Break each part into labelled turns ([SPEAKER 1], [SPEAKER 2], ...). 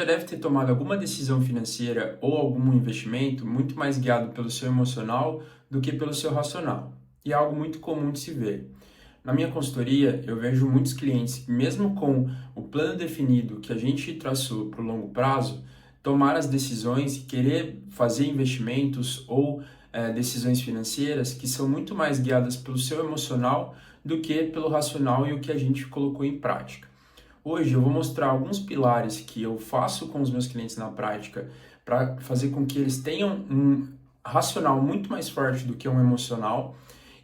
[SPEAKER 1] já deve ter tomado alguma decisão financeira ou algum investimento muito mais guiado pelo seu emocional do que pelo seu racional. E é algo muito comum de se ver. Na minha consultoria, eu vejo muitos clientes que, mesmo com o plano definido que a gente traçou para o longo prazo, tomar as decisões e querer fazer investimentos ou decisões financeiras que são muito mais guiadas pelo seu emocional do que pelo racional e o que a gente colocou em prática. Hoje eu vou mostrar alguns pilares que eu faço com os meus clientes na prática para fazer com que eles tenham um racional muito mais forte do que um emocional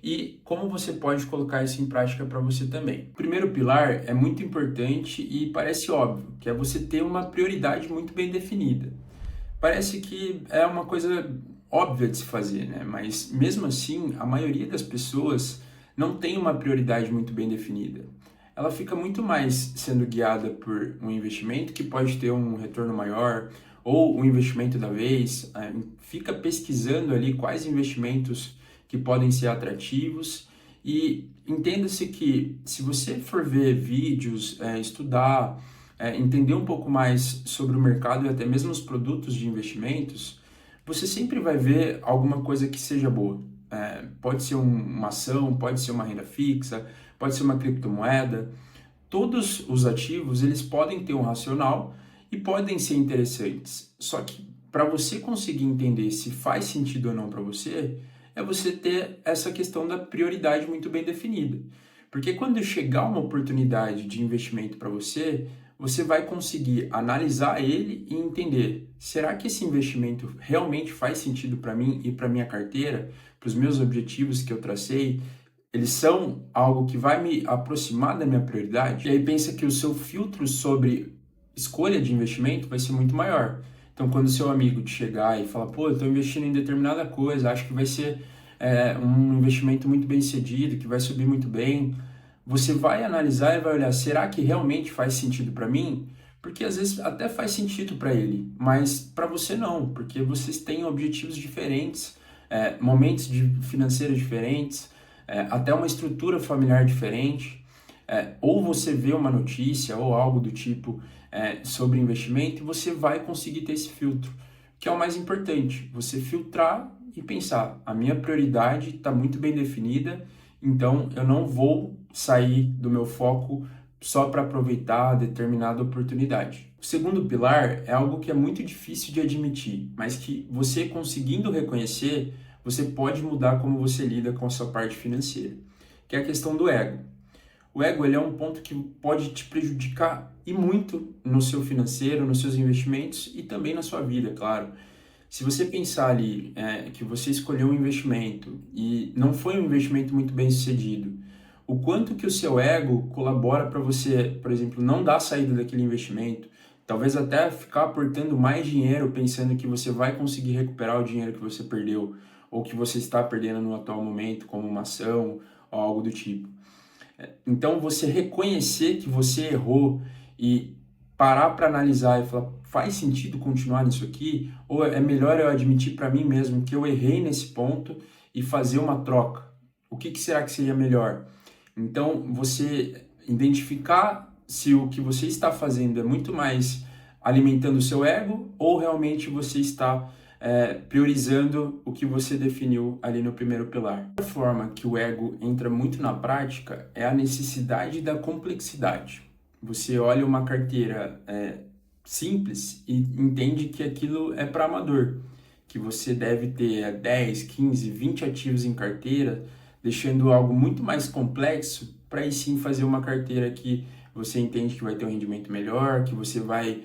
[SPEAKER 1] e como você pode colocar isso em prática para você também. O primeiro pilar é muito importante e parece óbvio, que é você ter uma prioridade muito bem definida. Parece que é uma coisa óbvia de se fazer, né? Mas mesmo assim, a maioria das pessoas não tem uma prioridade muito bem definida. Ela fica muito mais sendo guiada por um investimento que pode ter um retorno maior ou um investimento da vez, fica pesquisando ali quais investimentos que podem ser atrativos e entenda-se que se você for ver vídeos, estudar, entender um pouco mais sobre o mercado e até mesmo os produtos de investimentos, você sempre vai ver alguma coisa que seja boa. Pode ser uma ação, pode ser uma renda fixa, pode ser uma criptomoeda. Todos os ativos eles podem ter um racional e podem ser interessantes. Só que para você conseguir entender se faz sentido ou não para você, é você ter essa questão da prioridade muito bem definida. Porque quando chegar uma oportunidade de investimento para você, você vai conseguir analisar ele e entender, será que esse investimento realmente faz sentido para mim e para minha carteira, para os meus objetivos que eu tracei? Eles são algo que vai me aproximar da minha prioridade? E aí pensa que o seu filtro sobre escolha de investimento vai ser muito maior. Então, quando o seu amigo te chegar e falar, pô, eu estou investindo em determinada coisa, acho que vai ser um investimento muito bem sucedido, que vai subir muito bem, você vai analisar e vai olhar, será que realmente faz sentido para mim? Porque às vezes até faz sentido para ele, mas para você não, porque vocês têm objetivos diferentes, momentos financeiros diferentes, até uma estrutura familiar diferente. Ou você vê uma notícia ou algo do tipo sobre investimento e você vai conseguir ter esse filtro, que é o mais importante, você filtrar e pensar, a minha prioridade está muito bem definida, então eu não vou sair do meu foco só para aproveitar determinada oportunidade. O segundo pilar é algo que é muito difícil de admitir, mas que você conseguindo reconhecer, você pode mudar como você lida com a sua parte financeira, que é a questão do ego. O ego ele é um ponto que pode te prejudicar e muito no seu financeiro, nos seus investimentos e também na sua vida, claro. Se você pensar ali que você escolheu um investimento e não foi um investimento muito bem sucedido, o quanto que o seu ego colabora para você, por exemplo, não dar saída daquele investimento, talvez até ficar aportando mais dinheiro pensando que você vai conseguir recuperar o dinheiro que você perdeu ou que você está perdendo no atual momento, como uma ação ou algo do tipo. Então, você reconhecer que você errou e parar para analisar e falar, faz sentido continuar nisso aqui? Ou é melhor eu admitir para mim mesmo que eu errei nesse ponto e fazer uma troca? O que será que seria melhor? Então, você identificar se o que você está fazendo é muito mais alimentando o seu ego ou realmente você está priorizando o que você definiu ali no primeiro pilar. A forma que o ego entra muito na prática é a necessidade da complexidade. Você olha uma carteira simples e entende que aquilo é para amador, que você deve ter 10, 15, 20 ativos em carteira, deixando algo muito mais complexo para aí sim fazer uma carteira que você entende que vai ter um rendimento melhor, que você vai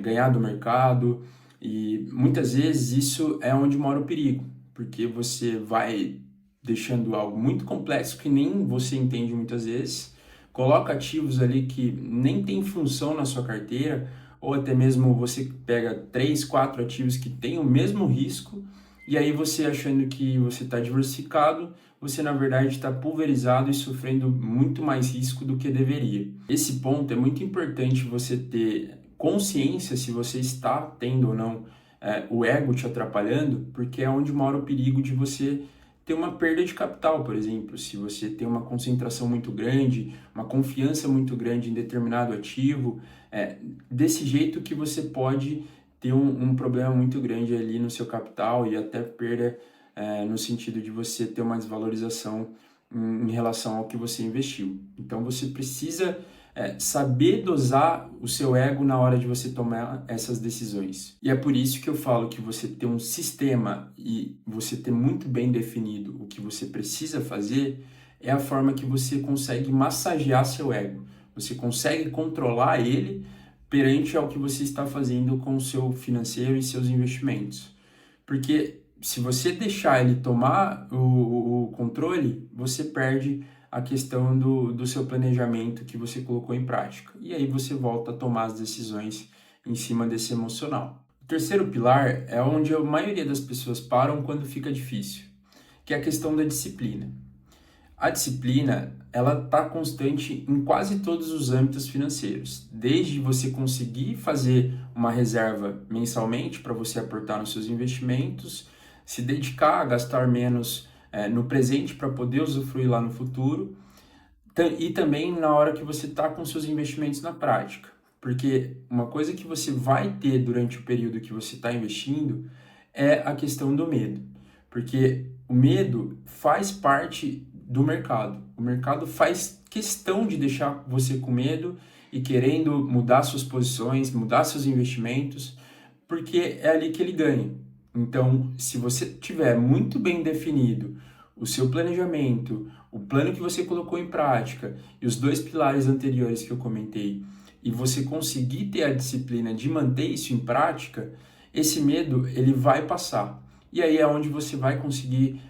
[SPEAKER 1] ganhar do mercado. E muitas vezes isso é onde mora o perigo, porque você vai deixando algo muito complexo que nem você entende muitas vezes, coloca ativos ali que nem tem função na sua carteira, ou até mesmo você pega 3, 4 ativos que têm o mesmo risco, e aí você achando que você está diversificado, você na verdade está pulverizado e sofrendo muito mais risco do que deveria. Esse ponto é muito importante você ter consciência se você está tendo ou não o ego te atrapalhando, porque é onde mora o perigo de você ter uma perda de capital, por exemplo. Se você tem uma concentração muito grande, uma confiança muito grande em determinado ativo, desse jeito que você pode ter um problema muito grande ali no seu capital e até perda no sentido de você ter uma desvalorização em relação ao que você investiu. Então você precisa saber dosar o seu ego na hora de você tomar essas decisões. E é por isso que eu falo que você ter um sistema e você ter muito bem definido o que você precisa fazer é a forma que você consegue massagear seu ego. Você consegue controlar ele perante ao que você está fazendo com o seu financeiro e seus investimentos. Porque se você deixar ele tomar o controle, você perde a questão do seu planejamento que você colocou em prática. E aí você volta a tomar as decisões em cima desse emocional. O terceiro pilar é onde a maioria das pessoas param quando fica difícil, que é a questão da disciplina. A disciplina, ela está constante em quase todos os âmbitos financeiros, desde você conseguir fazer uma reserva mensalmente para você aportar nos seus investimentos, se dedicar a gastar menos no presente para poder usufruir lá no futuro, e também na hora que você está com seus investimentos na prática. Porque uma coisa que você vai ter durante o período que você está investindo é a questão do medo. Porque o medo faz parte do mercado. O mercado faz questão de deixar você com medo e querendo mudar suas posições, mudar seus investimentos, porque é ali que ele ganha. Então, se você tiver muito bem definido o seu planejamento, o plano que você colocou em prática e os dois pilares anteriores que eu comentei, e você conseguir ter a disciplina de manter isso em prática, esse medo ele vai passar. E aí é onde você vai conseguir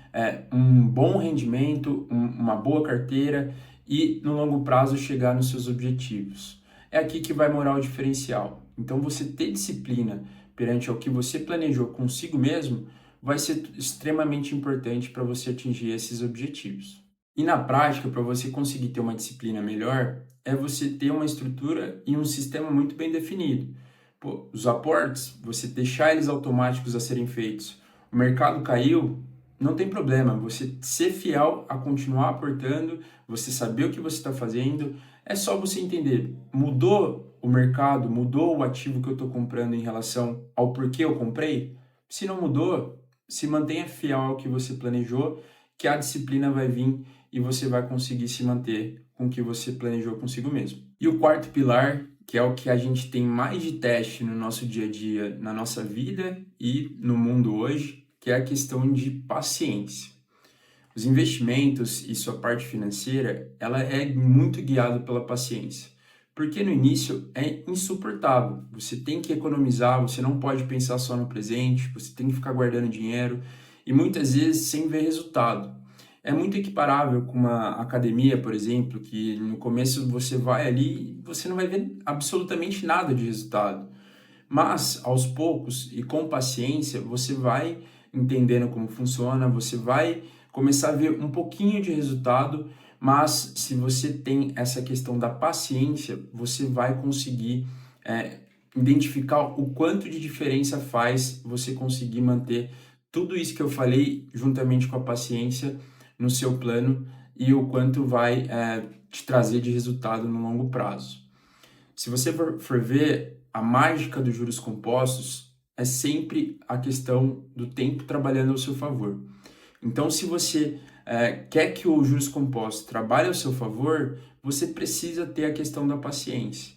[SPEAKER 1] um bom rendimento, uma boa carteira e no longo prazo chegar nos seus objetivos. É aqui que vai morar o diferencial. Então você ter disciplina perante ao que você planejou consigo mesmo vai ser extremamente importante para você atingir esses objetivos. E na prática, para você conseguir ter uma disciplina melhor, é você ter uma estrutura e um sistema muito bem definido. Pô, os aportes, você deixar eles automáticos a serem feitos. O mercado caiu, não tem problema, você ser fiel a continuar aportando, você saber o que você está fazendo, é só você entender, mudou o mercado, mudou o ativo que eu estou comprando em relação ao porquê eu comprei? Se não mudou, se mantenha fiel ao que você planejou, que a disciplina vai vir e você vai conseguir se manter com o que você planejou consigo mesmo. E o quarto pilar, que é o que a gente tem mais de teste no nosso dia a dia, na nossa vida e no mundo hoje, que é a questão de paciência. Os investimentos e sua parte financeira, ela é muito guiada pela paciência. Porque no início é insuportável. Você tem que economizar, você não pode pensar só no presente, você tem que ficar guardando dinheiro e muitas vezes sem ver resultado. É muito equiparável com uma academia, por exemplo, que no começo você vai ali e você não vai ver absolutamente nada de resultado. Mas, aos poucos e com paciência, você vai entendendo como funciona, você vai começar a ver um pouquinho de resultado, mas se você tem essa questão da paciência, você vai conseguir identificar o quanto de diferença faz você conseguir manter tudo isso que eu falei juntamente com a paciência no seu plano e o quanto vai te trazer de resultado no longo prazo. Se você for ver, a mágica dos juros compostos é sempre a questão do tempo trabalhando ao seu favor. Então, se você quer que o juros compostos trabalhe ao seu favor, você precisa ter a questão da paciência.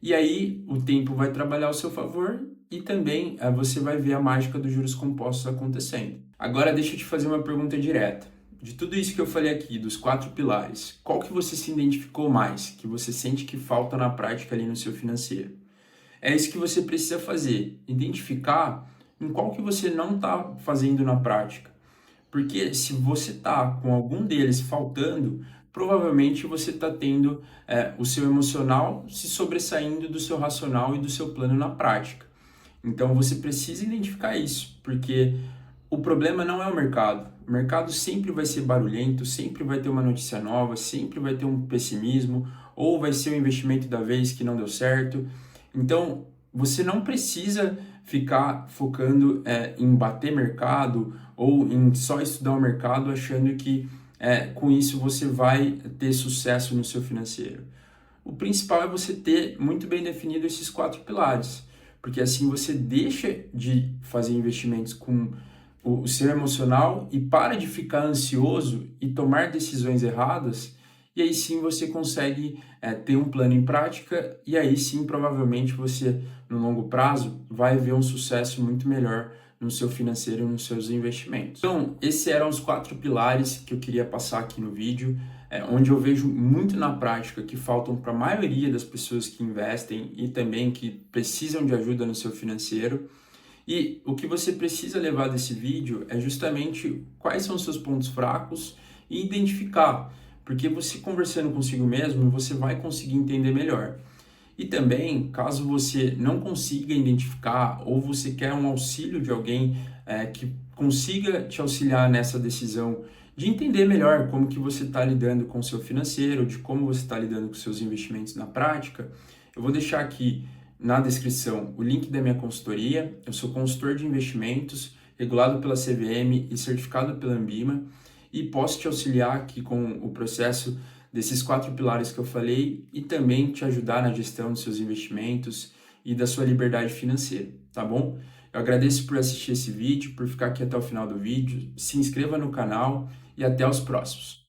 [SPEAKER 1] E aí, o tempo vai trabalhar ao seu favor e também você vai ver a mágica dos juros compostos acontecendo. Agora, deixa eu te fazer uma pergunta direta. De tudo isso que eu falei aqui, dos 4 pilares, qual que você se identificou mais, que você sente que falta na prática ali no seu financeiro? É isso que você precisa fazer, identificar em qual que você não está fazendo na prática. Porque se você está com algum deles faltando, provavelmente você está tendo o seu emocional se sobressaindo do seu racional e do seu plano na prática. Então você precisa identificar isso, porque o problema não é o mercado. O mercado sempre vai ser barulhento, sempre vai ter uma notícia nova, sempre vai ter um pessimismo, ou vai ser o investimento da vez que não deu certo. Então, você não precisa ficar focando em bater mercado ou em só estudar o mercado achando que com isso você vai ter sucesso no seu financeiro. O principal é você ter muito bem definido esses 4 pilares, porque assim você deixa de fazer investimentos com o seu emocional e para de ficar ansioso e tomar decisões erradas, e aí sim você consegue ter um plano em prática, e aí sim provavelmente você, no longo prazo, vai ver um sucesso muito melhor no seu financeiro e nos seus investimentos. Então, esses eram os 4 pilares que eu queria passar aqui no vídeo, onde eu vejo muito na prática que faltam para a maioria das pessoas que investem e também que precisam de ajuda no seu financeiro. E o que você precisa levar desse vídeo é justamente quais são os seus pontos fracos e identificar, porque você conversando consigo mesmo, você vai conseguir entender melhor. E também, caso você não consiga identificar ou você quer um auxílio de alguém que consiga te auxiliar nessa decisão de entender melhor como que você está lidando com o seu financeiro, de como você está lidando com seus investimentos na prática, eu vou deixar aqui na descrição o link da minha consultoria. Eu sou consultor de investimentos, regulado pela CVM e certificado pela Ambima, e posso te auxiliar aqui com o processo desses 4 pilares que eu falei e também te ajudar na gestão dos seus investimentos e da sua liberdade financeira, tá bom? Eu agradeço por assistir esse vídeo, por ficar aqui até o final do vídeo, se inscreva no canal e até os próximos.